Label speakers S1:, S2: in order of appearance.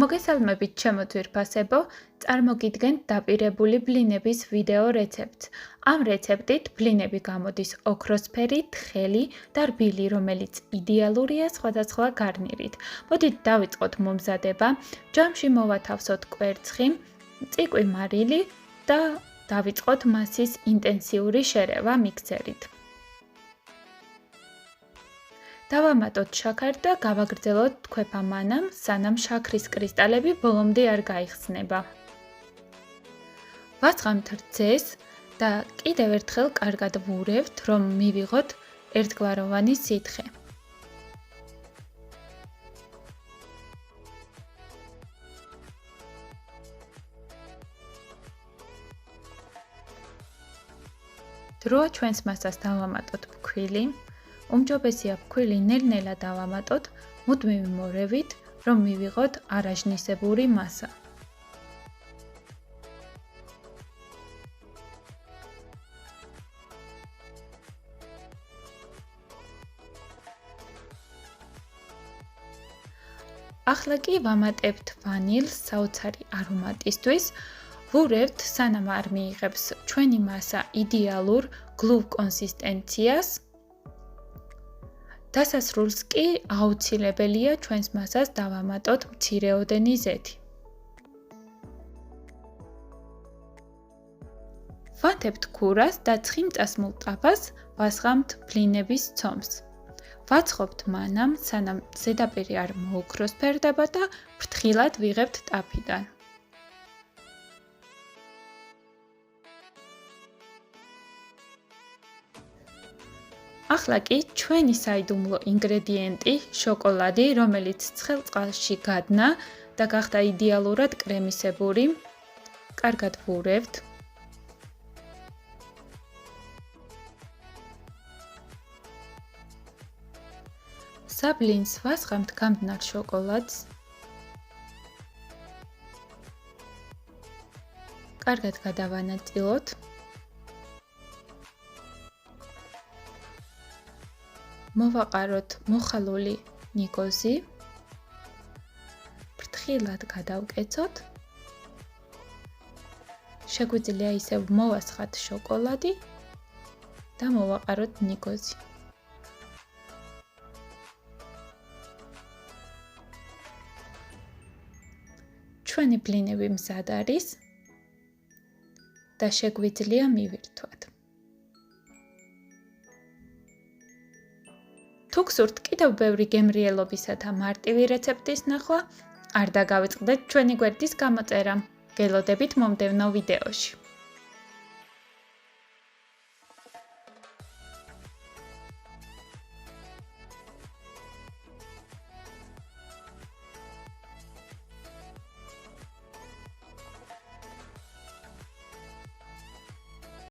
S1: მოგესალმებით ჩემო ძვირფასებო, წარმოგიდგენთ დაპირებული ბლინების ვიდეო რეცეპტს. ამ რეცეპტით ბლინები გამოდის ოქროსფერი, თხელი და რბილი, რომელიც იდეალურია სხვადასხვა გარნირით. მოდით დავიწყოთ მომზადება. ჯამში მოვათავსოთ კვერცხი, წიკვი მარილი და დავიწყოთ მასის ინტენსიური შერევა მიქსერით. დავამატოთ შაქარ და გავაგრძელოთ თქვეფა მანამ, სანამ შაქრის კრისტალები ბოლომდე არ გაიხსნება. ვაწყამთ რძეს და კიდევ ერთხელ კარგად ვურევთ, რომ მივიღოთ ერთგვაროვანი სითხე. დროა ჩვენს მასას დავამატოთ ფქვილი. უმჯობესია ფქვილი ნელ-ნელა დავამატოთ, მუდმივი მორევით, რომ მივიღოთ არაჟნისებური მასა. ახლა კი ვამატებთ ვანილს საოცარი არომატისთვის. ვურევთ, სანამ არ მიიღებს ჩვენი მასა იდეალურ გლუვ კონსისტენციას. დასასრულს კი აუცილებელია ჩვენს მასას დავამატოთ მცირეოდენი ზეთი. ვათებთ ქურას და ცხიმწასმულ ტაფას ვასხამთ ბლინების ცომს. ვაცხობთ მანამ, სანამ ზედაპირი არ მოუქროსფერდება და ფრთხილად ვიღებთ ტაფიდან. ახლა კი ჩვენი საიდუმლო ინგრედიენტი, შოკოლადი, რომელიც ცხელ წყალში გადნა და გახდა იდეალურად კრემისებური, კარგად ვურევთ. საბლინს ვასხამთ გამდნარ შოკოლადს. კარგად გადავანაწილოთ. მოვაყაროთ მოხალული ნიკოზი. ფრთხილად გადავკეცოთ. შეგვიძლია ისევ მოვასხათ შოკოლადი და მოვაყაროთ ნიკოზი. ჩვენი ბლინები მზად არის და შეგვიძლია მივირთვათ. თუ გსურთ კიდევ ბევრი გემრიელობისა და მარტივი რეცეპტის ნახვა, არ დაგავიწყდეთ ჩვენი გვერდის გამოწერა. გელოდებით მომდევნო ვიდეოში.